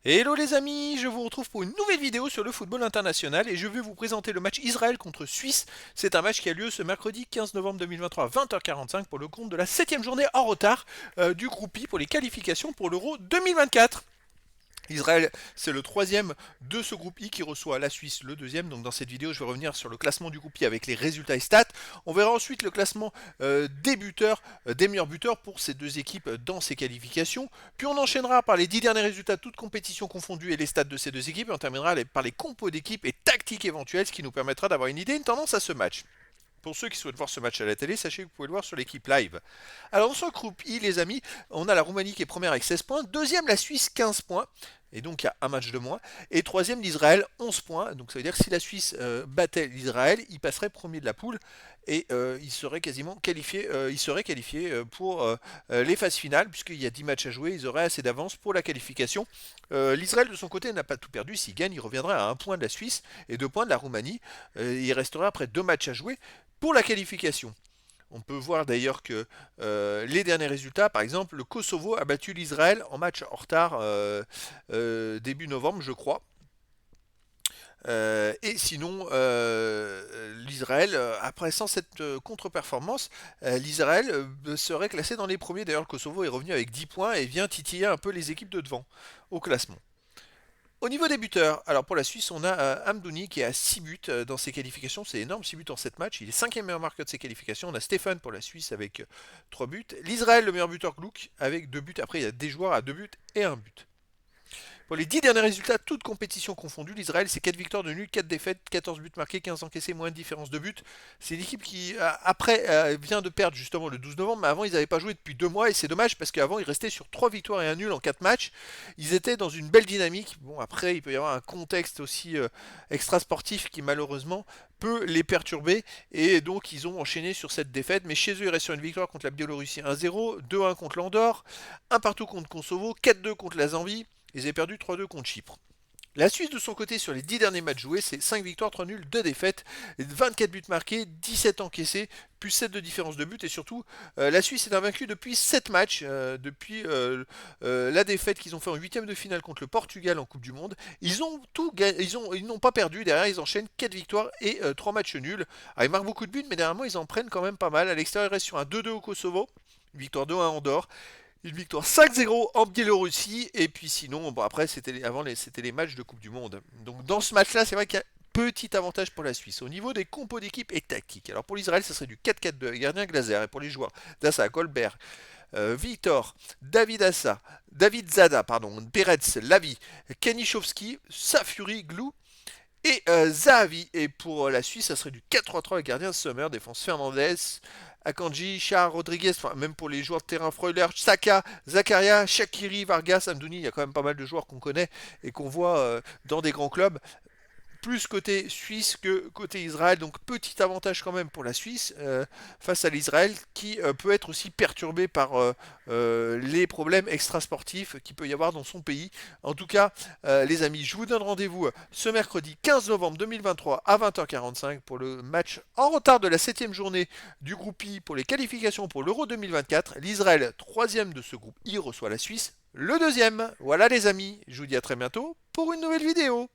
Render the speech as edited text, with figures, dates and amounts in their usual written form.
Hello les amis, je vous retrouve pour une nouvelle vidéo sur le football international et je vais vous présenter le match Israël contre Suisse. C'est un match qui a lieu ce mercredi 15 novembre 2023 à 20h45 pour le compte de la 7ème journée en retard du groupe I pour les qualifications pour l'Euro 2024. Israël, c'est le troisième de ce groupe I qui reçoit la Suisse, le deuxième. Donc dans cette vidéo, je vais revenir sur le classement du groupe I avec les résultats et stats. On verra ensuite le classement des buteurs, des meilleurs buteurs pour ces deux équipes dans ces qualifications. Puis on enchaînera par les 10 derniers résultats, toutes compétitions confondues et les stats de ces deux équipes. Et on terminera par les compos d'équipes et tactiques éventuelles, ce qui nous permettra d'avoir une idée, une tendance à ce match. Pour ceux qui souhaitent voir ce match à la télé, sachez que vous pouvez le voir sur l'équipe live. Alors dans ce groupe I, les amis, on a la Roumanie qui est première avec 16 points, deuxième la Suisse 15 points, et donc il y a un match de moins, et troisième l'Israël 11 points, donc ça veut dire que si la Suisse battait l'Israël, il passerait premier de la poule, et il serait quasiment qualifié, pour les phases finales, puisqu'il y a 10 matchs à jouer, ils auraient assez d'avance pour la qualification. L'Israël de son côté n'a pas tout perdu, s'il gagne, il reviendrait à un point de la Suisse et 2 points de la Roumanie, il resterait après 2 matchs à jouer pour la qualification. On peut voir d'ailleurs que les derniers résultats, par exemple, le Kosovo a battu l'Israël en match en retard début novembre, je crois. Et sinon, l'Israël, après sans cette contre-performance, l'Israël serait classé dans les premiers. D'ailleurs, le Kosovo est revenu avec 10 points et vient titiller un peu les équipes de devant au classement. Au niveau des buteurs, alors pour la Suisse, on a Amdouni qui a 6 buts dans ses qualifications. C'est énorme, 6 buts en 7 matchs. Il est 5e meilleur marqueur de ses qualifications. On a Stéphane pour la Suisse avec 3 buts. L'Israël, le meilleur buteur Gluck avec 2 buts. Après, il y a des joueurs à 2 buts et 1 but. Pour les 10 derniers résultats, toutes compétitions confondues, l'Israël, c'est 4 victoires de nul, 4 défaites, 14 buts marqués, 15 encaissés, moins de différence de but. C'est une équipe qui, après, vient de perdre justement le 12 novembre, mais avant, ils n'avaient pas joué depuis 2 mois, et c'est dommage parce qu'avant, ils restaient sur 3 victoires et un nul en 4 matchs. Ils étaient dans une belle dynamique. Bon, après, il peut y avoir un contexte aussi extra-sportif qui, malheureusement, peut les perturber, et donc ils ont enchaîné sur cette défaite, mais chez eux, ils restent sur une victoire contre la Biélorussie 1-0, 2-1 contre l'Andorre, un partout contre Kosovo, 4-2 contre la Zambie. Ils avaient perdu 3-2 contre Chypre. La Suisse, de son côté, sur les 10 derniers matchs joués, c'est 5 victoires, 3 nuls, 2 défaites, 24 buts marqués, 17 encaissés, plus 7 de différence de but. Et surtout, la Suisse est invaincue depuis 7 matchs, depuis la défaite qu'ils ont fait en huitième de finale contre le Portugal en Coupe du Monde. Ils ont tout ils n'ont pas perdu. Derrière, ils enchaînent 4 victoires et 3 matchs nuls. Alors, ils marquent beaucoup de buts, mais dernièrement, ils en prennent quand même pas mal. À l'extérieur, ils restent sur un 2-2 au Kosovo, une victoire 2-1 en Andorre. Une victoire 5-0 en Biélorussie. Et puis sinon, bon, après, c'était les matchs de Coupe du Monde. Donc dans ce match-là, c'est vrai qu'il y a petit avantage pour la Suisse. Au niveau des compos d'équipe et tactique. Alors pour l'Israël, ça serait du 4-4-2 gardien Glazer. Et pour les joueurs, Dassa, Colbert, Victor, David Zada, pardon, Peretz, Lavi, Kenichowski, Safuri, Glou et Zahavi. Et pour la Suisse, ça serait du 4-3-3 avec gardien Sommer, défense Fernandez, Akanji, Char, Rodriguez, enfin, même pour les joueurs de terrain, Freuler, Saka, Zakaria, Shakiri, Vargas, Amdouni, il y a quand même pas mal de joueurs qu'on connaît et qu'on voit dans des grands clubs plus côté Suisse que côté Israël. Donc petit avantage quand même pour la Suisse face à l'Israël qui peut être aussi perturbé par les problèmes extrasportifs qu'il peut y avoir dans son pays. En tout cas, les amis, je vous donne rendez-vous ce mercredi 15 novembre 2023 à 20h45 pour le match en retard de la 7ème journée du groupe I pour les qualifications pour l'Euro 2024. L'Israël, troisième de ce groupe I, reçoit la Suisse, le deuxième. Voilà les amis, je vous dis à très bientôt pour une nouvelle vidéo.